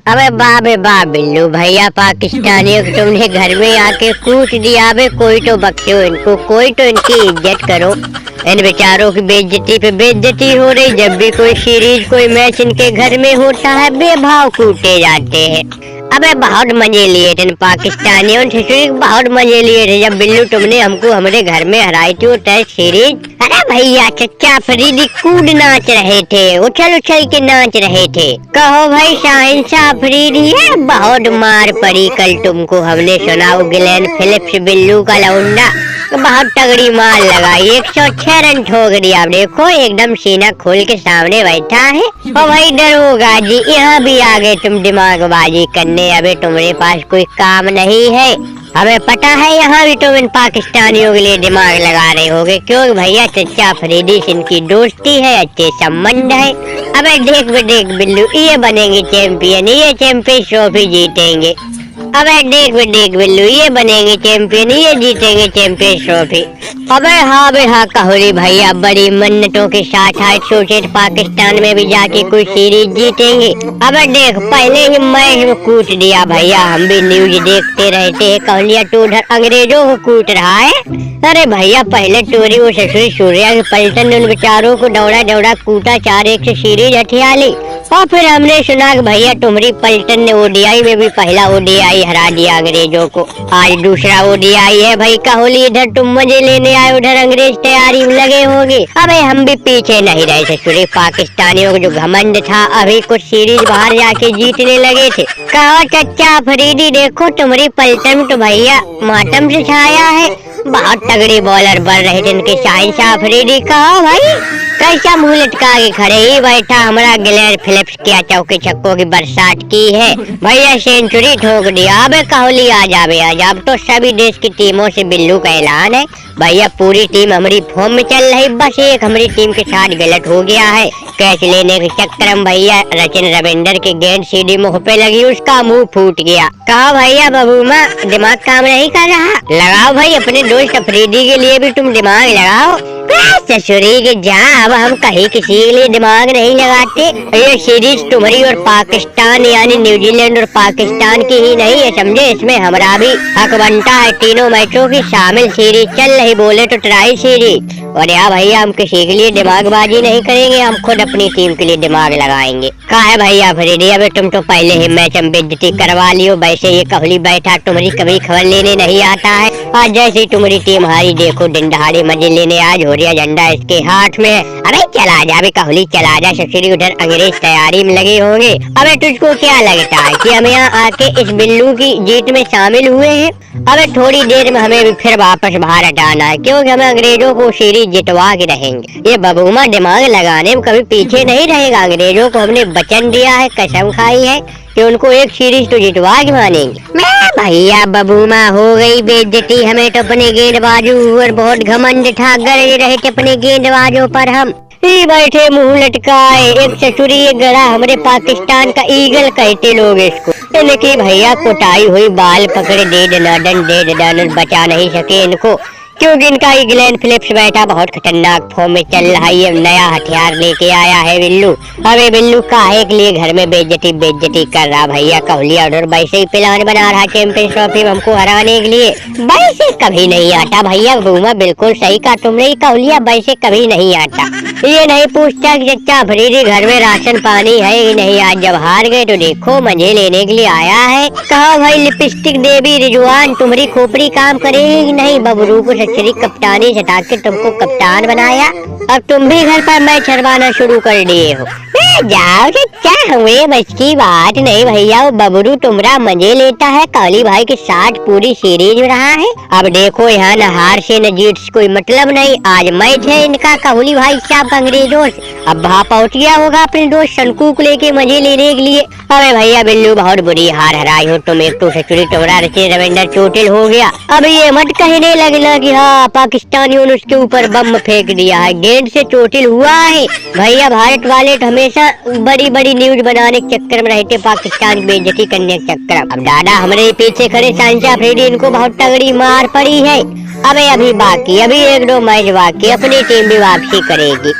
अबे वाह बिल्लू भैया, पाकिस्तानियों को तुमने घर में आके कूट दिया। अबे कोई तो बख्शो इनको, कोई तो इनकी इज्जत करो। इन बेचारों की बेइज्जती पे बेइज्जती हो रही। जब भी कोई सीरीज कोई मैच इनके घर में होता है बेभाव कूटे जाते हैं। अबे बहुत मजे लिए थे पाकिस्तानियों ने, बहुत मजे लिए थे जब बिल्लू तुमने हमको हमारे घर में हराई थी वो टेस्ट सीरीज। अरे भैया चच्चा अफरीदी कूद नाच रहे थे, उछल उछल के नाच रहे थे। कहो भाई शाहिंशाह अफरीदी है, बहुत मार पड़ी कल तुमको। हमने सुना वो ग्लेन फिलिप्स बिल्लू का लौंडा बहुत तगड़ी मार लगाई, 106 रन ठोक दिया। देखो एकदम सीना खोल के सामने बैठा है। ओ भाई दरोगा जी, यहाँ भी आ गए तुम दिमागबाजी करने। अबे तुम्हारे पास कोई काम नहीं है, हमें पता है। यहाँ भी तुम इन पाकिस्तानियों के लिए दिमाग लगा रहे होगे, क्यों भैया चच्चा अफरीदी से इनकी दोस्ती है, अच्छे संबंध है। अबे देख बिल्लू, ये बनेंगे चैंपियन, ये चैंपियन ट्रॉफी जीतेंगे। अबे देख बिल्लू, ये बनेंगे चैंपियन, ये जीतेंगे चैंपियन ट्रॉफी। अबे हाँ कहोली भैया, बड़ी मन्नतों के साथ आज सोचे पाकिस्तान में भी जाके कोई सीरीज जीतेंगे। अबे देख पहले ही मैं कूट दिया भैया। हम भी न्यूज देखते रहते हैं, कहलिया तो उधर अंग्रेजों को कूट रहा है। अरे भैया पहले टोरी वो ससुरी सूर्या के पलटन ने उन बेचारों को दौड़ा कूटा, 4-1 से सीरीज हथिया ली। और फिर हमने सुना कि भैया तुम्हारी पलटन ने ओडीआई में भी पहला ओडीआई हरा दिया अंग्रेजों को। आज दूसरा ओडीआई है भाई कहोली। इधर तुम मजे लेने आए, उधर अंग्रेज तैयारी में लगे होंगे। अबे हम भी पीछे नहीं रहे ससुरी, पाकिस्तानियों को जो घमंड था अभी कुछ सीरीज बाहर जाके जीतने लगे थे। कहो चच्चा अफरीदी, देखो तुम्हारी पलटन तो भैया मातम से छाया है। बहुत तगड़ी बॉलर बन रहे थे इनके शाहिंशाह अफरीदी। कहो भाई कैसा मुंह लटका के खड़े ही बैठा, हमारा ग्लेन फिलिप्स क्या चौके छक्कों की बरसात की है भैया, सेंचुरी ठोक दिया। अबे कहोली आ जावे आज। अब तो सभी देश की टीमों से बिल्लू का ऐलान है भैया, पूरी टीम हमारी फॉर्म में चल रही, बस एक हमारी टीम के साथ गलत हो गया है। कैच लेने के चक्कर में भैया सचिन रविंदर की गेंद सीधी मुंह पे लगी, उसका मुंह फूट गया। कहा भैया बबूमा दिमाग काम नहीं कर रहा, लगाओ भाई अपने दोस्त अफरीदी के लिए भी तुम दिमाग लगाओ। ससुरी के जा, अब हम कहीं किसी के लिए दिमाग नहीं लगाते। ये सीरीज तुम्हारी और पाकिस्तान यानी न्यूजीलैंड और पाकिस्तान की ही नहीं है समझे, इसमें हमारा भी हक बनता है। तीनों मैचों की शामिल सीरीज चल रही, बोले तो ट्राई सीरीज। और यार भैया हम किसी के लिए दिमागबाजी नहीं करेंगे, हम खुद अपनी टीम के लिए दिमाग लगाएंगे। कहा है भैया अफरीदी, अबे तुम तो पहले ही मैच में बेइज्जती करवा लियो। वैसे ये कहोली बैठा तुम्हारी कभी खबर लेने नहीं आता है। आज जैसे तुम्हारी टीम हारी, देखो दिन दहाड़े मजे लेने आज हो रहा, झंडा इसके हाथ में। अरे चला जा बे कहोली, चला जा ससुरी, उधर अंग्रेज तैयारी में लगे होंगे। अबे तुझको क्या लगता है कि हम यहाँ आके इस बिल्लू की जीत में शामिल हुए हैं? अबे थोड़ी देर में हमें भी फिर वापस भारत आना है, क्योंकि हमें अंग्रेजों को सीरीज जितवा के रहेंगे। ये बबूमा दिमाग लगाने में कभी पीछे नहीं रहेगा। अंग्रेजों को हमने वचन दिया है, कसम खाई है कि उनको एक सीरीज तो जितवा के मानेंगे। मैं भैया बबूमा हो गई बेइज्जती, हमें तो अपने गेंदबाजों और बहुत घमंड था, गरज रहे थे अपने गेंदबाजों पर। हम ही बैठे मुंह लटकाए, एक ससुरी एक गड़ा, हमारे पाकिस्तान का ईगल कहते लोग इसको। इनकी भैया कुटाई हुई बाल पकड़े दे दनादन बचा नहीं सके इनको, क्योंकि इनका ग्लेन फिलिप्स बैठा बहुत खतरनाक फॉर्म में चल रहा है। नया हथियार लेके आया है बिल्लू। अबे बिल्लू काहे के लिए घर में बेइज्जती कर रहा भैया कहोलिया, और वैसे ही प्लान बना रहा चैंपियंस ट्रॉफी में हमको हराने के लिए। वैसे कभी नहीं आता भैया बबूमा, बिल्कुल सही कहा तुमने कहोलिया, वैसे कभी नहीं आता। ये नहीं पूछता कि चच्चा अफरीदी घर में राशन पानी है कि नहीं। आज जब हार गए तो देखो मजे लेने के लिए आया है। कहा भाई लिपस्टिक देवी रिजवान, तुम्हारी खोपड़ी काम करेगी कि नहीं? बबरू को सच्चरी कप्तानी सटा के तुमको कप्तान बनाया, अब तुम भी घर पर मैच हरवाना शुरू कर दिए हो। जाओ चच्चा, हमें बस की बात नहीं भैया, वो बबरू तुमरा मजे लेता है, काली भाई के साथ पूरी सीरीज में रहा है। अब देखो यहाँ न हार से न जीत से कोई मतलब नहीं, आज मैच है इनका कहोली भाई साहब अंग्रेजों से। अब वहाँ पहुँच गया होगा अपने दोस्त शंकू को लेके मजे लेने के लिए। अबे भैया बिल्लू बहुत बुरी हार हराई हो तुम, एक तो सचुरी तुम्हारा सचिन रविंदर चोटिल हो गया। अब ये मत कहने लगना कि हाँ पाकिस्तानियों ने उसके ऊपर बम फेंक दिया है, गेंद से चोटिल हुआ है। भैया भारत वाले हमेशा बड़ी बड़ी न्यूज बनाने के चक्कर में रहते, पाकिस्तान की बेइज्जती करने के चक्कर। अब दादा हमारे पीछे खड़े शाहिंशाह अफरीदी, इनको बहुत तगड़ी मार पड़ी है। अबे अभी बाकी, अभी 1-2 मैच बाकी, अपनी टीम भी वापसी करेगी।